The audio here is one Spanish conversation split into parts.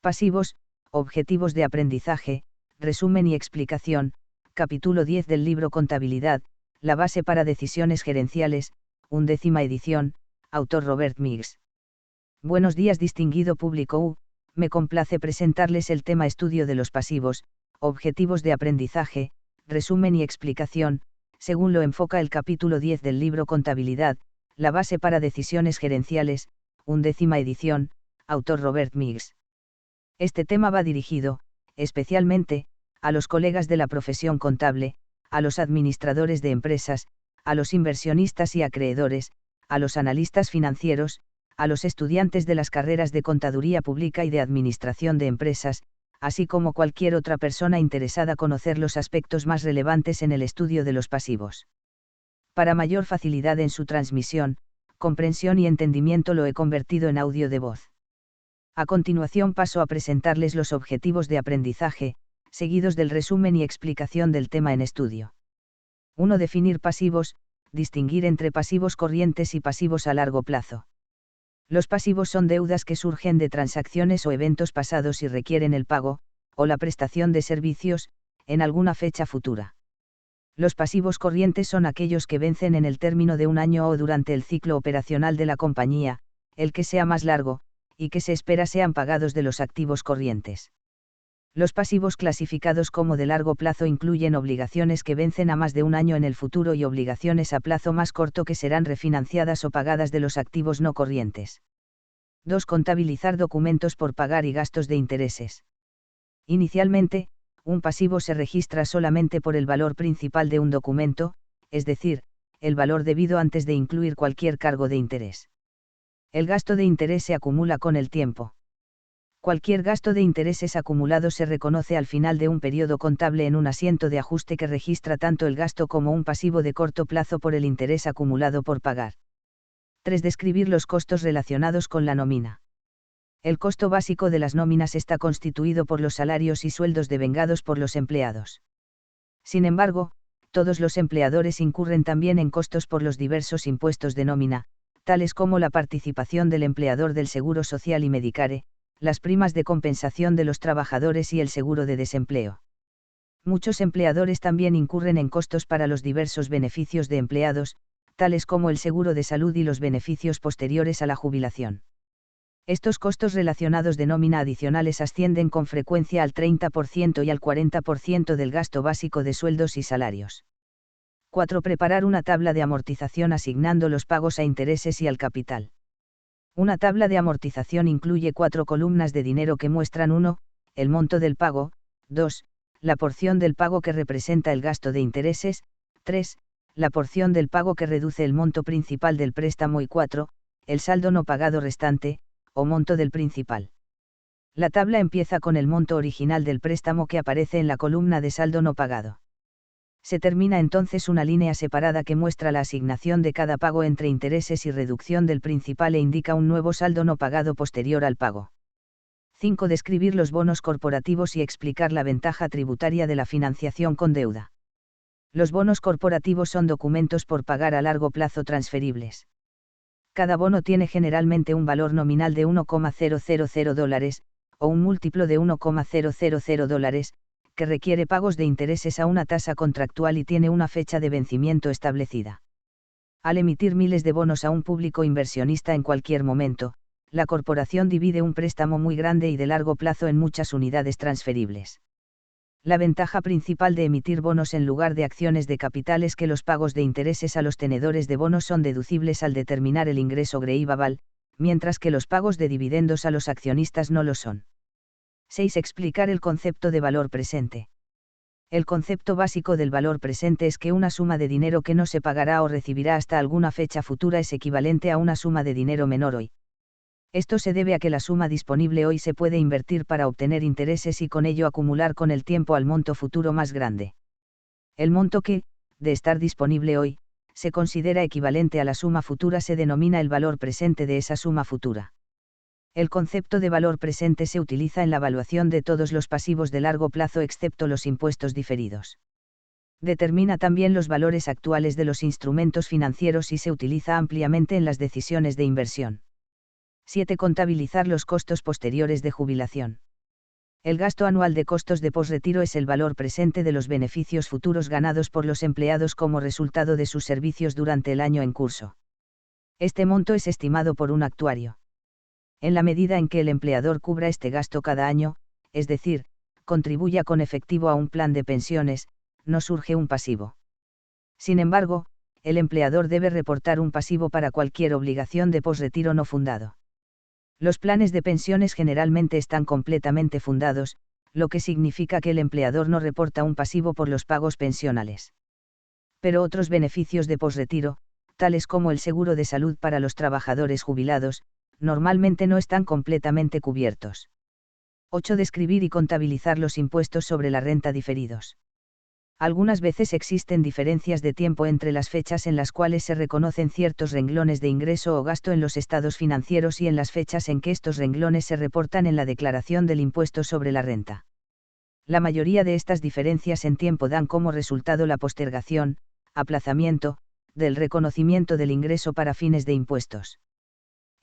Pasivos, objetivos de aprendizaje, resumen y explicación, capítulo 10 del libro Contabilidad, la base para decisiones gerenciales, 11ª edición, autor Robert Miggs. Buenos días distinguido público. Me complace presentarles el tema estudio de los pasivos, objetivos de aprendizaje, resumen y explicación, según lo enfoca el capítulo 10 del libro Contabilidad, la base para decisiones gerenciales, 11ª edición, autor Robert Miggs. Este tema va dirigido, especialmente, a los colegas de la profesión contable, a los administradores de empresas, a los inversionistas y acreedores, a los analistas financieros, a los estudiantes de las carreras de Contaduría Pública y de Administración de Empresas, así como cualquier otra persona interesada conocer los aspectos más relevantes en el estudio de los pasivos. Para mayor facilidad en su transmisión, comprensión y entendimiento lo he convertido en audio de voz. A continuación paso a presentarles los objetivos de aprendizaje, seguidos del resumen y explicación del tema en estudio. 1. Definir pasivos, distinguir entre pasivos corrientes y pasivos a largo plazo. Los pasivos son deudas que surgen de transacciones o eventos pasados y requieren el pago, o la prestación de servicios, en alguna fecha futura. Los pasivos corrientes son aquellos que vencen en el término de un año o durante el ciclo operacional de la compañía, el que sea más largo, y que se espera sean pagados de los activos corrientes. Los pasivos clasificados como de largo plazo incluyen obligaciones que vencen a más de un año en el futuro y obligaciones a plazo más corto que serán refinanciadas o pagadas de los activos no corrientes. 2. Contabilizar documentos por pagar y gastos de intereses. Inicialmente, un pasivo se registra solamente por el valor principal de un documento, es decir, el valor debido antes de incluir cualquier cargo de interés. El gasto de interés se acumula con el tiempo. Cualquier gasto de intereses acumulado se reconoce al final de un periodo contable en un asiento de ajuste que registra tanto el gasto como un pasivo de corto plazo por el interés acumulado por pagar. 3. Describir los costos relacionados con la nómina. El costo básico de las nóminas está constituido por los salarios y sueldos devengados por los empleados. Sin embargo, todos los empleadores incurren también en costos por los diversos impuestos de nómina, tales como la participación del empleador del Seguro Social y Medicare, las primas de compensación de los trabajadores y el seguro de desempleo. Muchos empleadores también incurren en costos para los diversos beneficios de empleados, tales como el seguro de salud y los beneficios posteriores a la jubilación. Estos costos relacionados de nómina adicionales ascienden con frecuencia al 30% y al 40% del gasto básico de sueldos y salarios. 4. Preparar una tabla de amortización asignando los pagos a intereses y al capital. Una tabla de amortización incluye 4 columnas de dinero que muestran 1. El monto del pago, 2. La porción del pago que representa el gasto de intereses, 3. La porción del pago que reduce el monto principal del préstamo y 4. El saldo no pagado restante, o monto del principal. La tabla empieza con el monto original del préstamo que aparece en la columna de saldo no pagado. Se termina entonces una línea separada que muestra la asignación de cada pago entre intereses y reducción del principal e indica un nuevo saldo no pagado posterior al pago. 5. Describir los bonos corporativos y explicar la ventaja tributaria de la financiación con deuda. Los bonos corporativos son documentos por pagar a largo plazo transferibles. Cada bono tiene generalmente un valor nominal de $1,000, o un múltiplo de $1,000, que requiere pagos de intereses a una tasa contractual y tiene una fecha de vencimiento establecida. Al emitir miles de bonos a un público inversionista en cualquier momento, la corporación divide un préstamo muy grande y de largo plazo en muchas unidades transferibles. La ventaja principal de emitir bonos en lugar de acciones de capital es que los pagos de intereses a los tenedores de bonos son deducibles al determinar el ingreso greívable, mientras que los pagos de dividendos a los accionistas no lo son. 6. Explicar el concepto de valor presente. El concepto básico del valor presente es que una suma de dinero que no se pagará o recibirá hasta alguna fecha futura es equivalente a una suma de dinero menor hoy. Esto se debe a que la suma disponible hoy se puede invertir para obtener intereses y con ello acumular con el tiempo al monto futuro más grande. El monto que, de estar disponible hoy, se considera equivalente a la suma futura se denomina el valor presente de esa suma futura. El concepto de valor presente se utiliza en la evaluación de todos los pasivos de largo plazo excepto los impuestos diferidos. Determina también los valores actuales de los instrumentos financieros y se utiliza ampliamente en las decisiones de inversión. 7. Contabilizar los costos posteriores de jubilación. El gasto anual de costos de posretiro es el valor presente de los beneficios futuros ganados por los empleados como resultado de sus servicios durante el año en curso. Este monto es estimado por un actuario. En la medida en que el empleador cubra este gasto cada año, es decir, contribuya con efectivo a un plan de pensiones, no surge un pasivo. Sin embargo, el empleador debe reportar un pasivo para cualquier obligación de posretiro no fundado. Los planes de pensiones generalmente están completamente fundados, lo que significa que el empleador no reporta un pasivo por los pagos pensionales. Pero otros beneficios de posretiro, tales como el seguro de salud para los trabajadores jubilados, normalmente no están completamente cubiertos. 8. Describir y contabilizar los impuestos sobre la renta diferidos. Algunas veces existen diferencias de tiempo entre las fechas en las cuales se reconocen ciertos renglones de ingreso o gasto en los estados financieros y en las fechas en que estos renglones se reportan en la declaración del impuesto sobre la renta. La mayoría de estas diferencias en tiempo dan como resultado la postergación, aplazamiento, del reconocimiento del ingreso para fines de impuestos.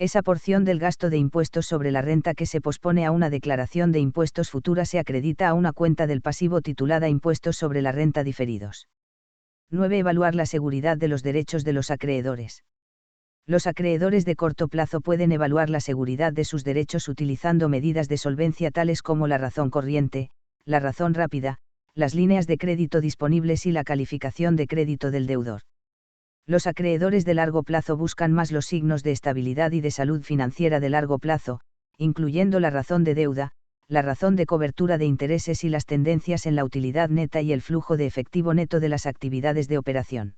Esa porción del gasto de impuestos sobre la renta que se pospone a una declaración de impuestos futura se acredita a una cuenta del pasivo titulada Impuestos sobre la renta diferidos. 9. Evaluar la seguridad de los derechos de los acreedores. Los acreedores de corto plazo pueden evaluar la seguridad de sus derechos utilizando medidas de solvencia tales como la razón corriente, la razón rápida, las líneas de crédito disponibles y la calificación de crédito del deudor. Los acreedores de largo plazo buscan más los signos de estabilidad y de salud financiera de largo plazo, incluyendo la razón de deuda, la razón de cobertura de intereses y las tendencias en la utilidad neta y el flujo de efectivo neto de las actividades de operación.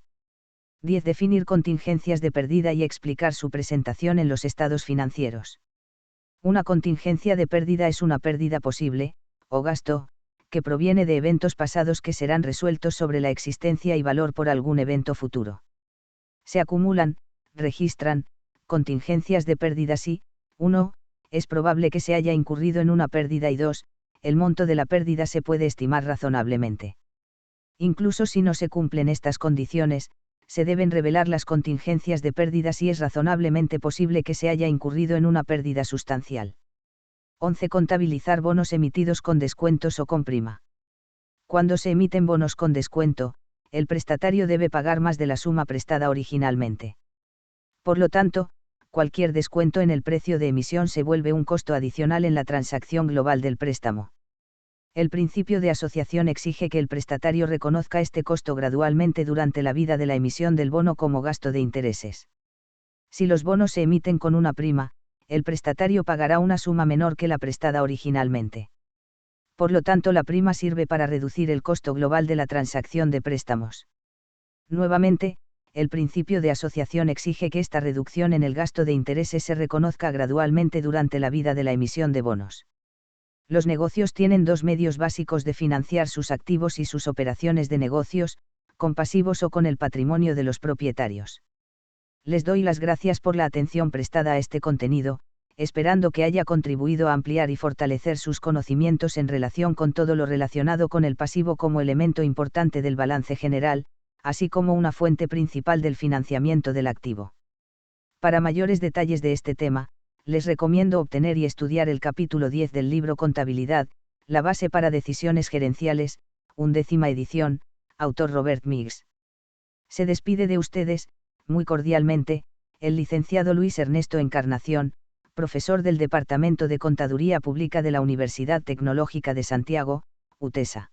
10. Definir contingencias de pérdida y explicar su presentación en los estados financieros. Una contingencia de pérdida es una pérdida posible, o gasto, que proviene de eventos pasados que serán resueltos sobre la existencia y valor por algún evento futuro. Se acumulan, registran, contingencias de pérdida si, 1, es probable que se haya incurrido en una pérdida y 2, el monto de la pérdida se puede estimar razonablemente. Incluso si no se cumplen estas condiciones, se deben revelar las contingencias de pérdida si es razonablemente posible que se haya incurrido en una pérdida sustancial. 11. Contabilizar bonos emitidos con descuentos o con prima. Cuando se emiten bonos con descuento, el prestatario debe pagar más de la suma prestada originalmente. Por lo tanto, cualquier descuento en el precio de emisión se vuelve un costo adicional en la transacción global del préstamo. El principio de asociación exige que el prestatario reconozca este costo gradualmente durante la vida de la emisión del bono como gasto de intereses. Si los bonos se emiten con una prima, el prestatario pagará una suma menor que la prestada originalmente. Por lo tanto, la prima sirve para reducir el costo global de la transacción de préstamos. Nuevamente, el principio de asociación exige que esta reducción en el gasto de intereses se reconozca gradualmente durante la vida de la emisión de bonos. Los negocios tienen dos medios básicos de financiar sus activos y sus operaciones de negocios, con pasivos o con el patrimonio de los propietarios. Les doy las gracias por la atención prestada a este contenido, esperando que haya contribuido a ampliar y fortalecer sus conocimientos en relación con todo lo relacionado con el pasivo como elemento importante del balance general, así como una fuente principal del financiamiento del activo. Para mayores detalles de este tema, les recomiendo obtener y estudiar el capítulo 10 del libro Contabilidad, la base para decisiones gerenciales, 11ª edición, autor Robert Miggs. Se despide de ustedes, muy cordialmente, el licenciado Luis Ernesto Encarnación, profesor del Departamento de Contaduría Pública de la Universidad Tecnológica de Santiago, UTESA.